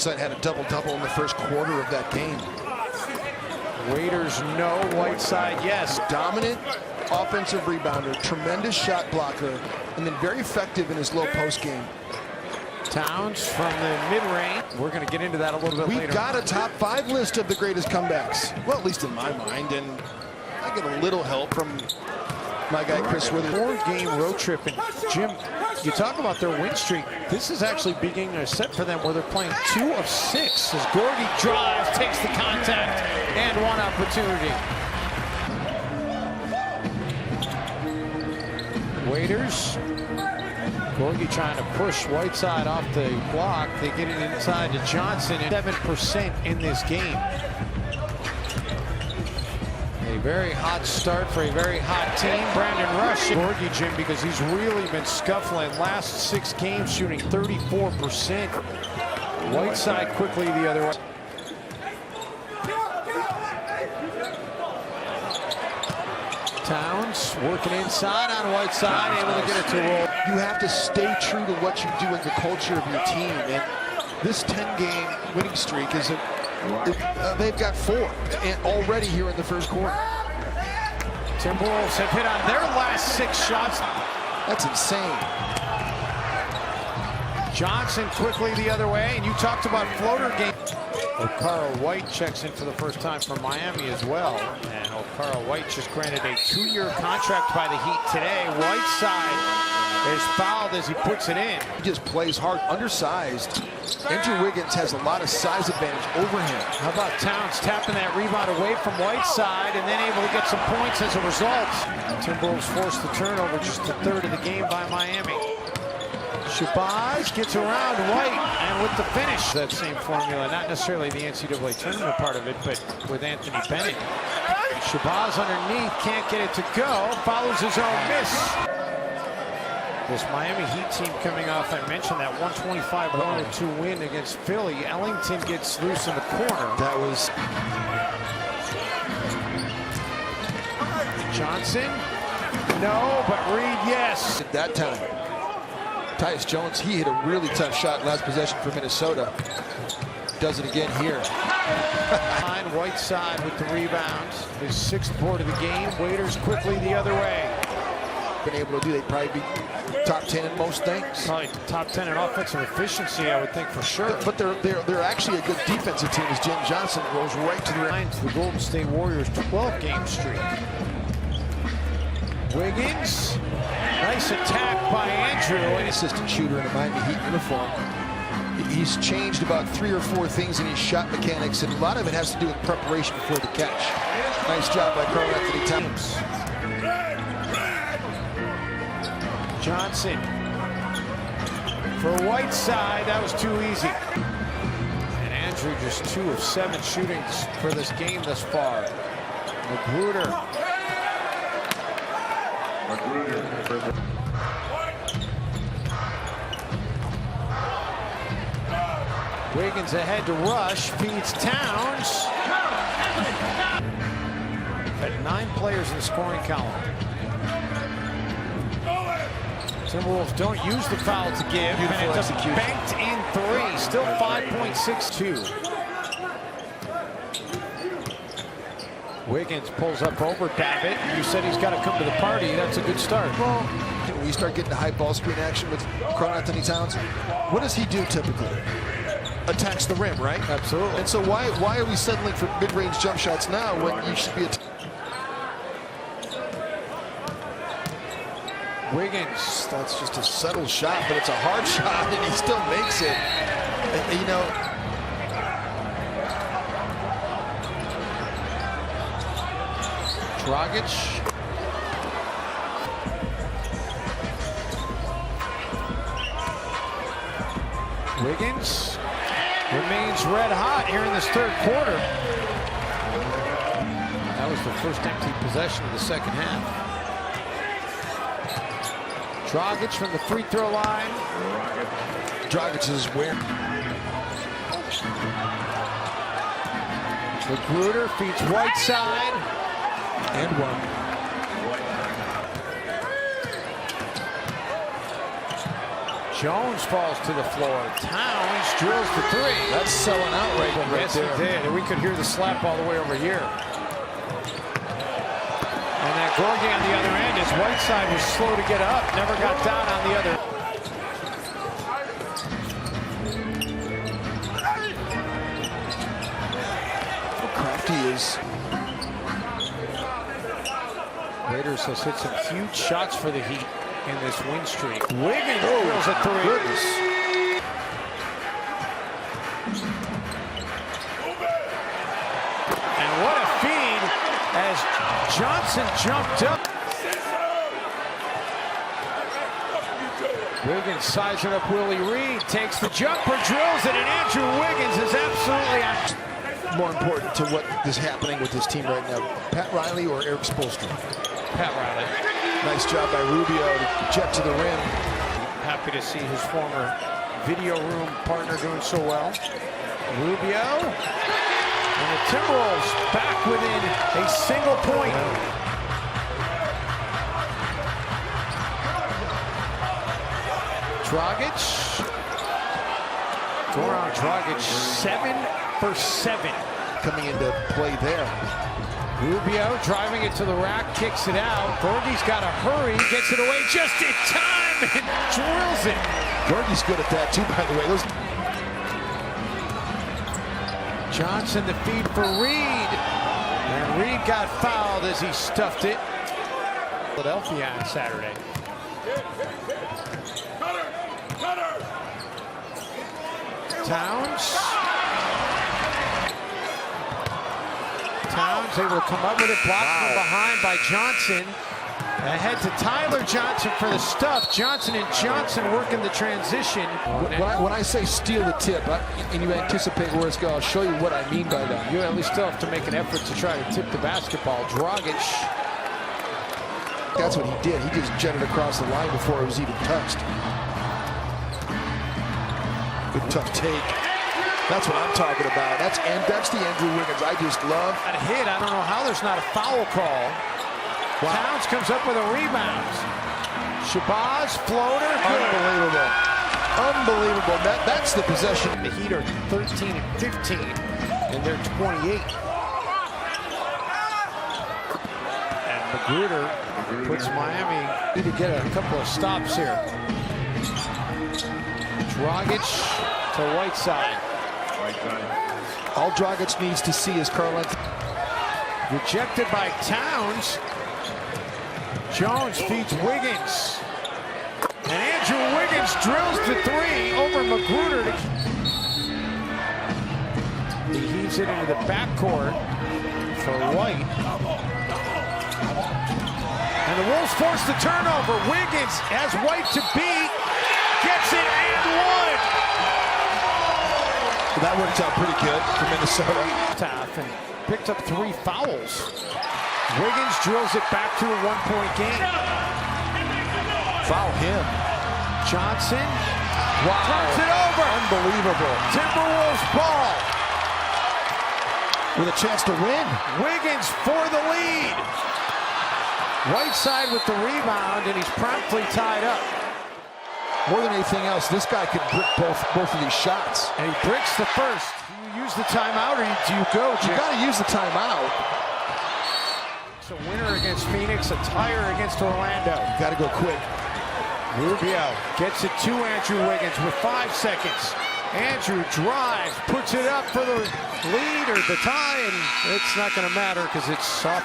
Whiteside had a double-double in the first quarter of that game. Waiters no, Whiteside yes. Dominant offensive rebounder, tremendous shot blocker, and then very effective in his low post game. Towns from the mid-range. We're going to get into that a little bit later. We've got a top 5 list of the greatest comebacks. Well, at least in my mind, and I get a little help from my guy Chris Withers. 4-game road trip, and Jim, you talk about their win streak. This is actually beginning a set for them where they're playing 2 of 6 as Gorgie drives, takes the contact, and one opportunity. Waiters. Gorgie trying to push Whiteside off the block. They get it inside to Johnson. 7% in this game. A very hot start for a very hot team. Brandon Rush. Gorgie, Jim, because he's really been scuffling. Last 6 games shooting 34%. Whiteside quickly the other way. Towns working inside on Whiteside, able to get it to roll. You have to stay true to what you do in the culture of your team, and this 10-game winning streak is they've got 4 and already here in the first quarter. Timberwolves have hit on their last 6 shots. That's insane. Johnson quickly the other way, and you talked about floater game. Okara White checks in for the first time for Miami as well. And Okara White just granted a 2-year contract by the Heat today. Whiteside is fouled as he puts it in. He just plays hard, undersized. Andrew Wiggins has a lot of size advantage over him. How about Towns tapping that rebound away from Whiteside and then able to get some points as a result. Timberwolves forced the turnover, just the 3rd of the game by Miami. Shabazz gets around White, and with the finish, that same formula, not necessarily the NCAA tournament part of it, but with Anthony Bennett. Shabazz underneath, can't get it to go, follows his own miss. This Miami Heat team coming off, I mentioned that 125-102 win against Philly. Ellington gets loose in the corner. That was Johnson, no, but Reed, yes. at that time. Tyus Jones, he hit a really tough shot last possession for Minnesota. Does it again here. Whiteside with the rebound. His 6th board of the game. Waiters quickly the other way. Been able to do, they'd probably be top 10 in most things. Probably top 10 in offensive efficiency, I would think, for sure. But they're actually a good defensive team as Jim Johnson rolls right to the line. The Golden State Warriors 12-game streak. Wiggins, nice attack by Andrew. An assistant shooter in a Miami Heat uniform. He's changed about 3 or 4 things in his shot mechanics, and a lot of it has to do with preparation before the catch. Nice job by Karl-Anthony Towns. Johnson for Whiteside, that was too easy. And Andrew just 2 of 7 shooting for this game thus far. Magruder. Wiggins ahead to Rush, feeds Towns. At 9 players in the scoring column. Timberwolves don't use the foul to give, and it's a banked in 3, still 5.62. Wiggins pulls up over Babbitt. You said he's got to come to the party. That's a good start. Well, we start getting the high ball screen action with Karl-Anthony Towns. What does he do typically? Attacks the rim, right? Absolutely. And so why are we settling for mid-range jump shots now when you should be Wiggins, that's just a subtle shot, but it's a hard shot, and he still makes it. And, you know, Dragic. Wiggins remains red hot here in this 3rd quarter. That was the first empty possession of the 2nd half. Dragic from the free throw line. Dragic is where. Magruder feeds Whiteside. And 1. Jones falls to the floor. Towns drills the three. That's selling out right there. Yes, he did. And we could hear the slap all the way over here. And that Gorgie on the other end, as Whiteside was slow to get up, never got down on the other. Crafty is. Raiders has hit some huge shots for the Heat in this win streak. Wiggins drills a three. Goodness. And what a feed as Johnson jumped up. Wiggins sizing up Willie Reed, takes the jumper, drills it, and Andrew Wiggins is absolutely on. More important to what is happening with this team right now, Pat Riley or Eric Spoelstra? Pat Riley. Nice job by Rubio to jet to the rim. Happy to see his former video room partner doing so well. Rubio. And the Timberwolves back within a single point. Dragic. Goran Dragic, 7 for 7. Coming into play there. Rubio driving it to the rack, kicks it out. Gorgie's got to hurry, gets it away just in time and drills it. Gorgie's good at that too, by the way. Johnson the feed for Reed. And Reed got fouled as he stuffed it. Philadelphia on Saturday. Towns able to come up with it, blocked from behind by Johnson. Ahead to Tyler Johnson for the stuff. Johnson and Johnson working the transition. When I say steal the tip, and you anticipate where it's going, I'll show you what I mean by that. You at least still have to make an effort to try to tip the basketball. Dragic. That's what he did. He just jetted across the line before it was even touched. Good tough take. That's what I'm talking about. That's the Andrew Wiggins I just love. That hit, I don't know how there's not a foul call. Wow. Towns comes up with a rebound. Shabazz, floater. Unbelievable. Unbelievable. That's the possession. The Heat are 13 and 15, and they're 28. And Magruder puts Miami need to get a couple of stops here. Dragic to Whiteside. All Dragic needs to see is Karl-Anthony. Rejected by Towns. Jones feeds Wiggins. And Andrew Wiggins drills the three over Magruder. He heaves it into the backcourt for White. And the Wolves force the turnover. Wiggins has White to beat. Gets it and one. That worked out pretty good for Minnesota. Tough and picked up 3 fouls. Wiggins drills it back to a 1-point game. Foul him. Johnson. Wow. Turns it over. Unbelievable. Timberwolves ball. With a chance to win. Wiggins for the lead. Whiteside with the rebound, and he's promptly tied up. More than anything else, this guy could brick both of these shots. And he bricks the first. Do you use the timeout or do you go, Jim? You got to use the timeout. It's a winner against Phoenix, a tire against Orlando. Got to go quick. Rubio gets it to Andrew Wiggins with 5 seconds. Andrew drives, puts it up for the lead or the tie, and it's not going to matter because it's soft.